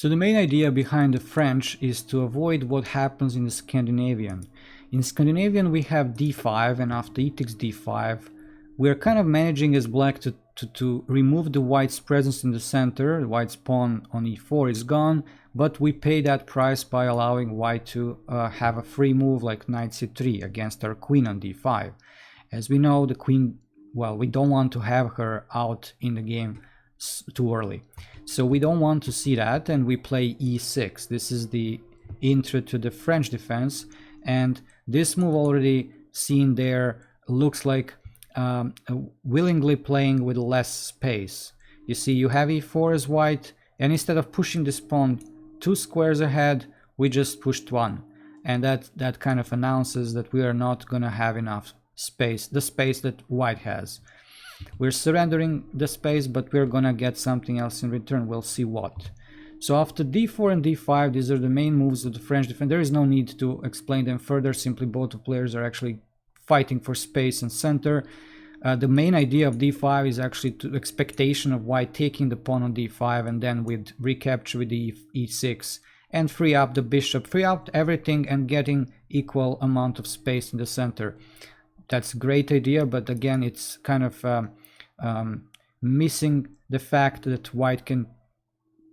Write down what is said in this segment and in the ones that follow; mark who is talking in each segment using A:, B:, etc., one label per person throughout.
A: So the main idea behind the French is to avoid what happens in the Scandinavian. In Scandinavian we have d5, and after e takes d5 we're kind of managing as black to remove the white's presence in the center. The white's pawn on e4 is gone, but we pay that price by allowing white to have a free move like knight c3 against our queen on d5. As we know, the queen, well, we don't want to have her out in the game too early. So we don't want to see that, and we play e6. This is the intro to the French defense, and this move already seen there looks like willingly playing with less space. You see, you have e4 as white, and instead of pushing this pawn 2 squares ahead, we just pushed 1, and that kind of announces that we are not gonna have enough space, the space that white has. We're surrendering the space, but we're gonna get something else in return. We'll see what. So after d4 and d5, these are the main moves of the French defense. There is no need to explain them further. Simply both players are actually fighting for space and center. The main idea of d5 is actually the expectation of white taking the pawn on d5, and then with recapture with e6 and free up the bishop, free up everything and getting equal amount of space in the center. That's a great idea, but again it's kind of missing the fact that white can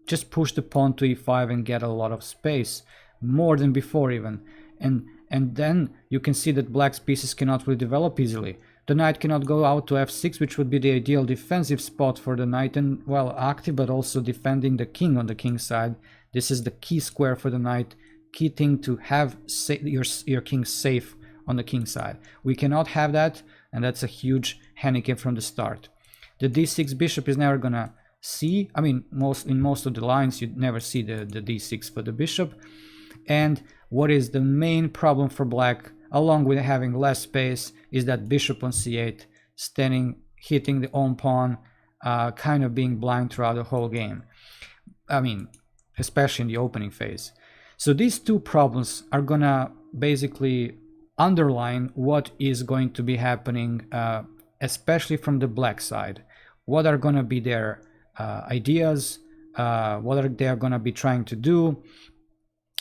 A: just push the pawn to e5 and get a lot of space, more than before even. And then you can see that black's pieces cannot really develop easily. The knight cannot go out to f6, which would be the ideal defensive spot for the knight, and well, active but also defending the king on the king side. This is the key square for the knight, key thing to have your king safe on the king side. We cannot have that, and that's a huge handicap from the start. The d6 bishop is never gonna see, I mean, in most of the lines you'd never see the d6 for the bishop. And what is the main problem for black, along with having less space, is that bishop on c8 standing, hitting the own pawn, kind of being blind throughout the whole game. I mean, especially in the opening phase. So these two problems are gonna basically underline what is going to be happening, especially from the black side. What are gonna be their ideas, what are they gonna be trying to do.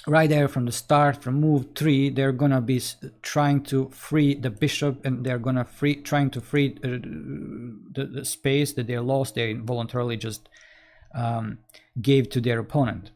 A: Right there from the start, from move 3, they're gonna be trying to free the bishop, and they're gonna trying to free the space that they lost, they voluntarily just gave to their opponent.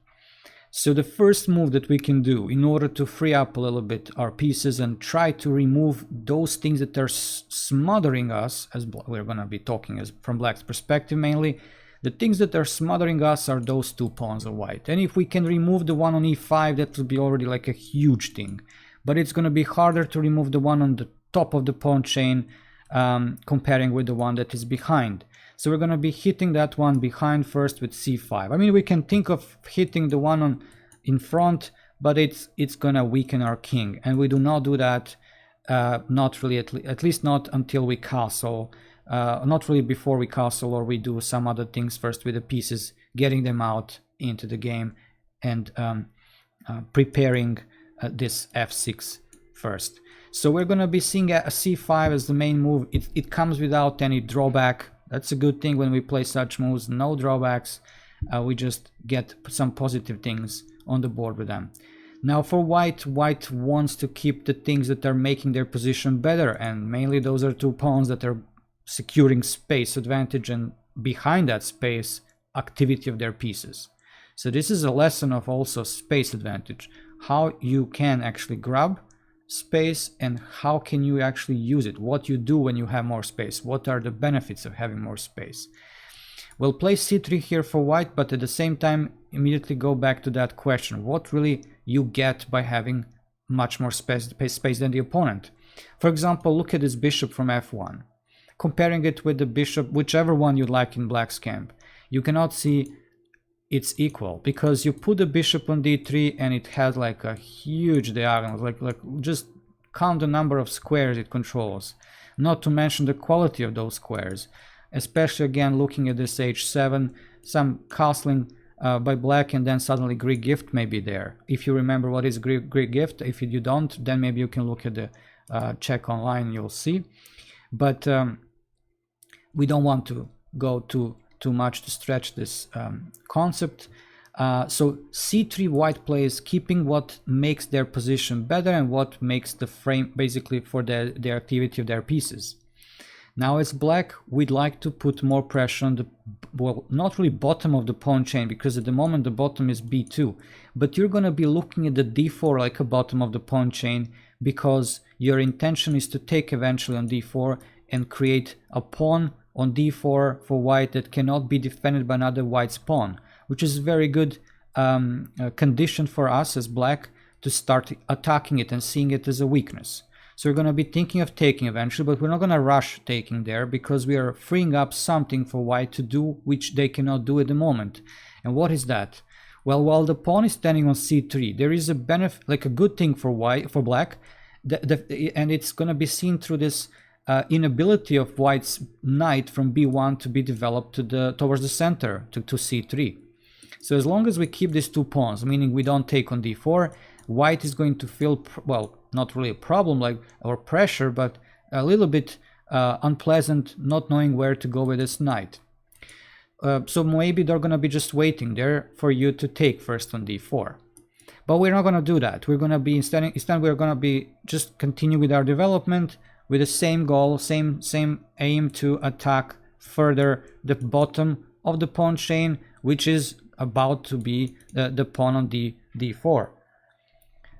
A: So the first move that we can do in order to free up a little bit our pieces and try to remove those things that are smothering us, as we're gonna be talking as from black's perspective mainly, the things that are smothering us are those 2 pawns of white. And if we can remove the one on e5, that will be already like a huge thing. But it's going to be harder to remove the one on the top of the pawn chain, comparing with the one that is behind. So we're going to be hitting that one behind first with c5. I mean, we can think of hitting the one in front, but it's going to weaken our king. And we do not do that, not really, at least not until we castle. Not really before we castle, or we do some other things first with the pieces, getting them out into the game and preparing this f6 first. So we're going to be seeing a c5 as the main move. It comes without any drawback. That's a good thing when we play such moves, no drawbacks. We just get some positive things on the board with them. Now for white wants to keep the things that are making their position better, and mainly those are 2 pawns that are securing space advantage, and behind that space activity of their pieces. So this is a lesson of also space advantage, how you can actually grab space and how can you actually use it, what you do when you have more space, what are the benefits of having more space. We'll play c3 here for white, but at the same time immediately go back to that question, what really you get by having much more space than the opponent. For example, look at this bishop from f1. Comparing it with the bishop, whichever one you like in black's camp, you cannot see it's equal, because you put the bishop on d3 and it has like a huge diagonal, like just count the number of squares it controls, not to mention the quality of those squares. Especially again looking at this h7, some castling by black, and then suddenly Greek gift may be there. If you remember what is Greek gift, if you don't, then maybe you can look at the check online, you'll see. But we don't want to go too much to stretch this concept. So c3 white plays keeping what makes their position better and what makes the frame basically for the activity of their pieces. Now as black, we'd like to put more pressure on the, well, not really bottom of the pawn chain, because at the moment the bottom is b2, but you're going to be looking at the d4 like a bottom of the pawn chain, because your intention is to take eventually on d4 and create a pawn on d4 for white that cannot be defended by another white's pawn, which is a very good condition for us as black to start attacking it and seeing it as a weakness. So we're going to be thinking of taking eventually, but we're not going to rush taking there, because we are freeing up something for white to do which they cannot do at the moment. And what is that? Well, while the pawn is standing on c3, there is a benefit, like a good thing for black, and it's going to be seen through this inability of white's knight from b1 to be developed towards the center to c3. So as long as we keep these two pawns, meaning we don't take on d4, white is going to feel, well, not really a problem like or pressure, but a little bit unpleasant not knowing where to go with this knight. So maybe they're going to be just waiting there for you to take first on d4. But we're not going to do that. We're going to be instead we're going to be just continue with our development with the same goal, same aim to attack further the bottom of the pawn chain, which is about to be the pawn on d4.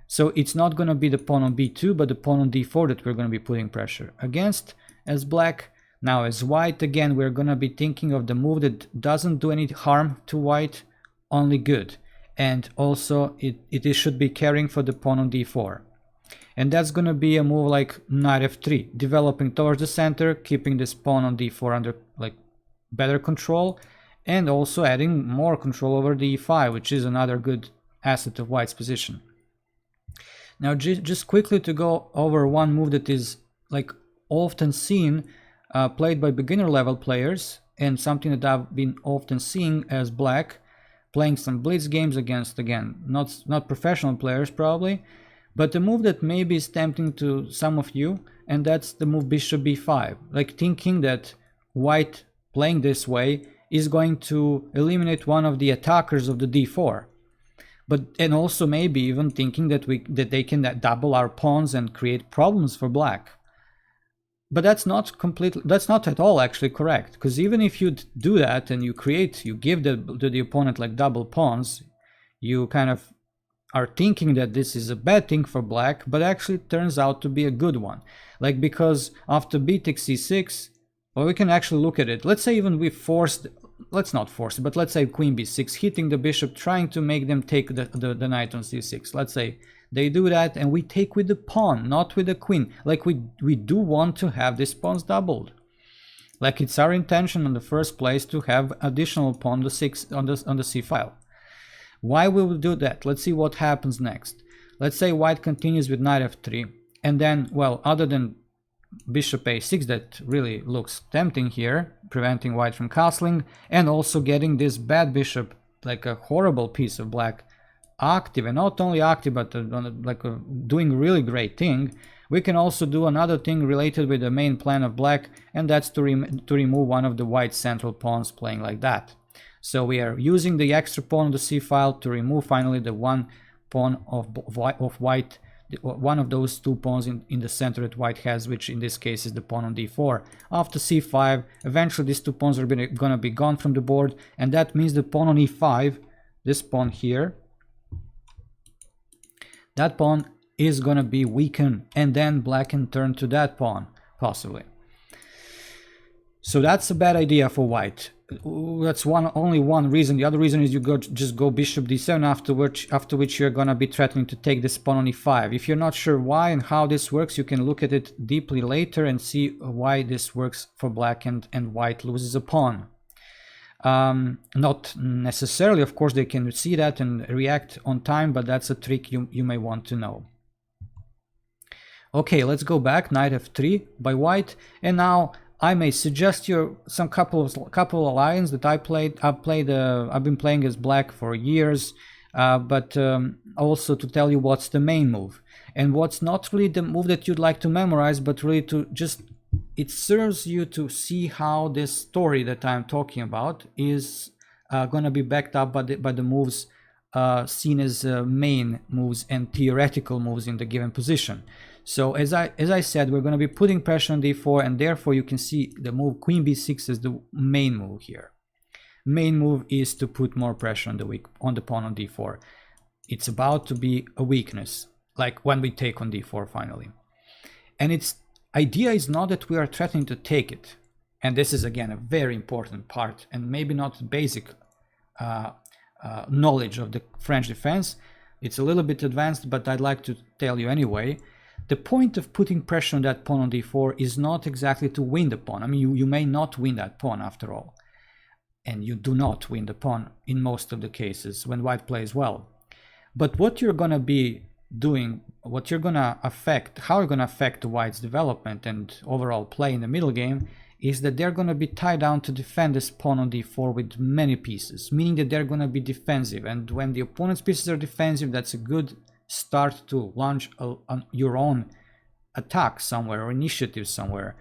A: So it's not going to be the pawn on b2, but the pawn on d4 that we're going to be putting pressure against as black. Now as white, again, we're going to be thinking of the move that doesn't do any harm to white, only good. And also it should be carrying for the pawn on d4. And that's going to be a move like knight f3, developing towards the center, keeping this pawn on d4 under like better control, and also adding more control over the e5, which is another good asset of white's position. Now just quickly to go over one move that is like often seen, played by beginner level players, and something that I've been often seeing as black, playing some blitz games against, again, not professional players probably, but a move that maybe is tempting to some of you, and that's the move bishop b5, like thinking that white playing this way is going to eliminate one of the attackers of the d4. And also maybe even thinking that they can double our pawns and create problems for black. But that's not at all actually correct, because even if you do that and you give the opponent like double pawns, you kind of are thinking that this is a bad thing for black, but actually it turns out to be a good one. Like, because after b takes c6, well, we can actually look at it. Let's say even we forced, let's not force it, but let's say queen b6, hitting the bishop, trying to make them take the knight on c6. Let's say they do that and we take with the pawn, not with the queen. Like we do want to have these pawns doubled. Like it's our intention in the first place to have additional pawn on the c file. Why will we do that? Let's see what happens next. Let's say white continues with knight f3, and then, well, other than bishop a6 that really looks tempting here, preventing white from castling, and also getting this bad bishop, like a horrible piece of black, active, and not only active but doing a really great thing. We can also do another thing related with the main plan of black, and that's to remove one of the white central pawns, playing like that. So we are using the extra pawn on the c file to remove finally the one pawn of white, one of those two pawns in the center that white has, which in this case is the pawn on d4. After c5, eventually these two pawns are going to be gone from the board, and that means the pawn on e5, this pawn here, that pawn is going to be weakened, and then black can turn to that pawn, possibly. So that's a bad idea for white. That's only one reason. The other reason is you just go bishop d7, after which you're going to be threatening to take this pawn on e5. If you're not sure why and how this works, you can look at it deeply later and see why this works for black and white loses a pawn. Not necessarily, of course, they can see that and react on time, but that's a trick you may want to know. Okay, let's go back. Knight f3 by white, and now I may suggest you some couple of lines that I've been playing as black for years, but also to tell you what's the main move and what's not really the move that you'd like to memorize, but really to just, it serves you to see how this story that I'm talking about is gonna be backed up by the moves seen as main moves and theoretical moves in the given position. So as I said, we're going to be putting pressure on d4, and therefore you can see the move queen b6 is the main move here. Main move is to put more pressure on the pawn on d4. It's about to be a weakness, like when we take on d4 finally. And its idea is not that we are threatening to take it. And this is again a very important part, and maybe not basic knowledge of the French defense. It's a little bit advanced, but I'd like to tell you anyway. The point of putting pressure on that pawn on d4 is not exactly to win the pawn. I mean, you may not win that pawn after all. And you do not win the pawn in most of the cases when white plays well. But what you're going to be doing, what you're going to affect, how you're going to affect the white's development and overall play in the middle game, is that they're going to be tied down to defend this pawn on d4 with many pieces, meaning that they're going to be defensive. And when the opponent's pieces are defensive, that's a good start to launch your own attack somewhere or initiative somewhere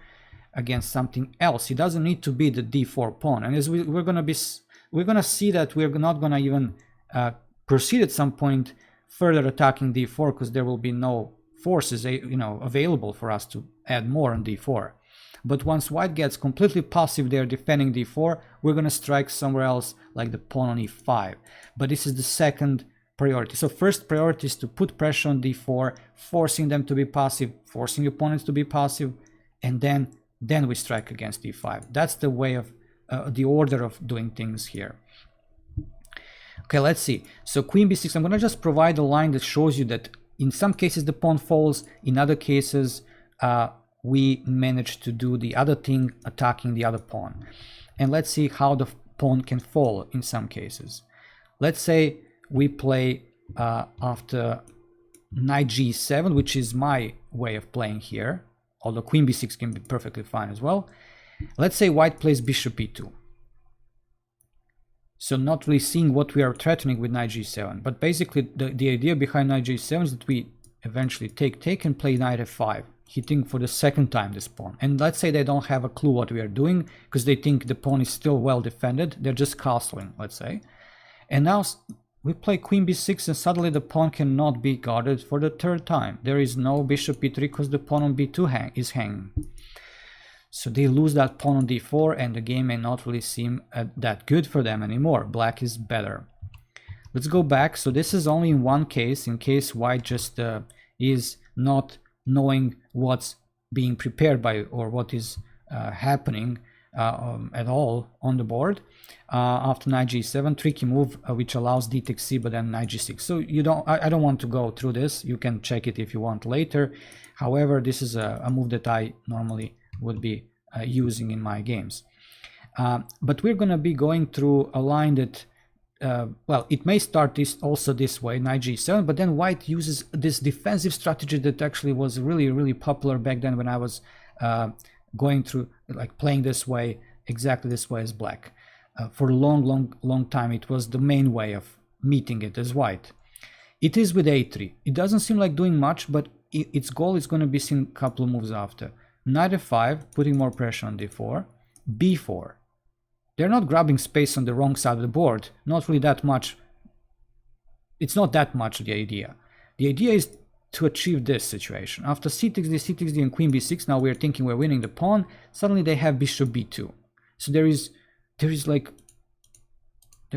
A: against something else. It doesn't need to be the d4 pawn. And as we're going to see that we're not going to even proceed at some point further attacking d4, because there will be no forces available for us to add more on d4. But once white gets completely passive there defending d4, we're going to strike somewhere else like the pawn on e5. But this is the second priority. So first priority is to put pressure on d4, forcing them to be passive, forcing opponents to be passive, and then we strike against d5. That's the way of the order of doing things here. Okay, let's see. So queen b6, I'm going to just provide a line that shows you that in some cases the pawn falls, in other cases we manage to do the other thing, attacking the other pawn. And let's see how the pawn can fall in some cases. Let's say we play after knight g7, which is my way of playing here, although queen b6 can be perfectly fine as well. Let's say white plays bishop e2. So not really seeing what we are threatening with knight g7, but basically the idea behind knight g7 is that we eventually take and play knight f5, hitting for the second time this pawn. And let's say they don't have a clue what we are doing, because they think the pawn is still well defended, they're just castling, let's say. And now we play queen b6, and suddenly the pawn cannot be guarded for the third time. There is no bishop e3 because the pawn on b2 is hanging. So they lose that pawn on d4, and the game may not really seem that good for them anymore. Black is better. Let's go back. So this is only in one case, in case white just is not knowing what's being prepared by or what is happening at all on the board. After knight g7, tricky move which allows d takes c, but then knight g6. So I don't want to go through this. You can check it if you want later. However, this is a move that I normally would be using in my games. But we're going to be going through a line that well, it may start this way, knight g7, but then white uses this defensive strategy that actually was really popular back then when I was going through, like, playing this way, exactly this way as black. For a long time it was the main way of meeting it as white. It is with a3. It doesn't seem like doing much, but its goal is going to be seen a couple of moves after. Knight f5, putting more pressure on d4, b4. They're not grabbing space on the wrong side of the board, not really that much. It's not that much the idea. The idea is to achieve this situation. After c takes d, and queen b6, now we're thinking we're winning the pawn. Suddenly they have bishop b2. So there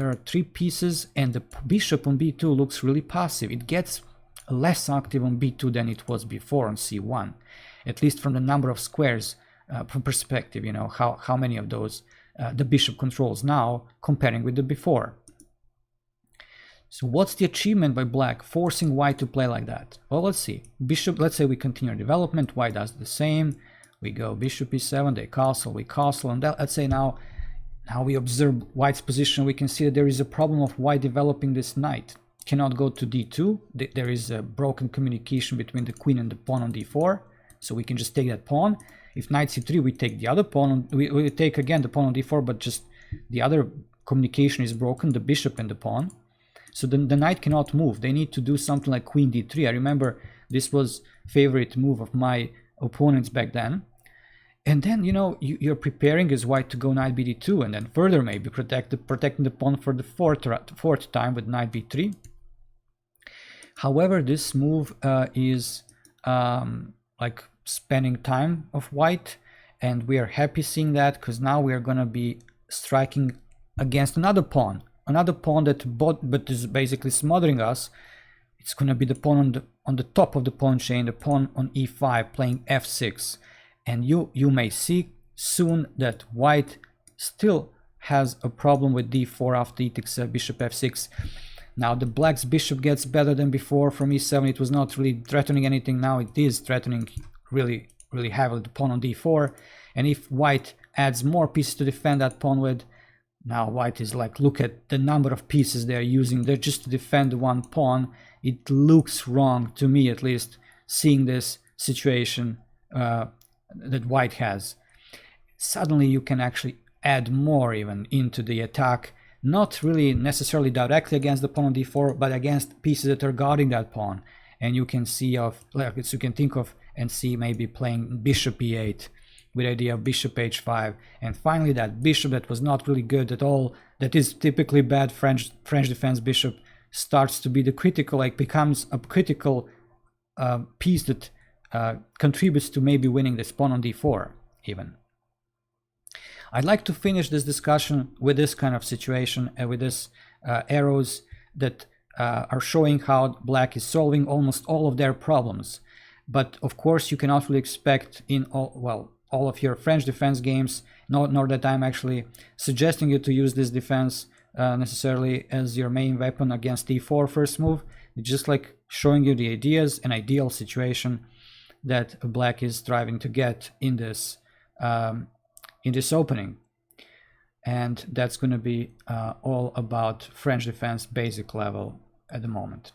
A: are three pieces, and the bishop on b2 looks really passive. It gets less active on b2 than it was before on c1, at least from the number of squares perspective, you know, how many of those the bishop controls now comparing with the before. So what's the achievement by black, forcing white to play like that? Well, let's see. Bishop, let's say we continue our development, white does the same. We go bishop e7, they castle, we castle, and let's say now we observe white's position, we can see that there is a problem of white developing this knight. Cannot go to d2, there is a broken communication between the queen and the pawn on d4, so we can just take that pawn. If knight c3, we take the other pawn, we take again the pawn on d4, but just the other communication is broken, the bishop and the pawn. So the knight cannot move. They need to do something like queen d3. I remember this was favorite move of my opponents back then. And then, you know, you're preparing as white to go knight bd2, and then further maybe protecting the pawn for the fourth time with knight b3. However, this move is like spending time of white, and we are happy seeing that, because now we are going to be striking against another pawn that is basically smothering us. It's going to be the pawn on the top of the pawn chain, the pawn on e5 playing f6. And you may see soon that white still has a problem with d4 after e takes bishop f6. Now the black's bishop gets better than before from e7. It was not really threatening anything. Now it is threatening really heavily the pawn on d4. And if white adds more pieces to defend that pawn with, now white is like, look at the number of pieces they're using. They're just to defend one pawn. It looks wrong to me, at least, seeing this situation that white has. Suddenly you can actually add more even into the attack, not really necessarily directly against the pawn on d4, but against pieces that are guarding that pawn. And you can see you can think of and see maybe playing bishop e8 with the idea of bishop h5, and finally that bishop that was not really good at all, that is typically bad French defense bishop, starts to be the critical, like becomes a critical piece that contributes to maybe winning this pawn on d4 even. I'd like to finish this discussion with this kind of situation, with this arrows that are showing how black is solving almost all of their problems. But of course you cannot really expect in all of your French defense games, nor that I'm actually suggesting you to use this defense necessarily as your main weapon against d4 first move. It's just like showing you the ideas, an ideal situation that black is striving to get in this opening. And that's going to be all about French defense basic level at the moment.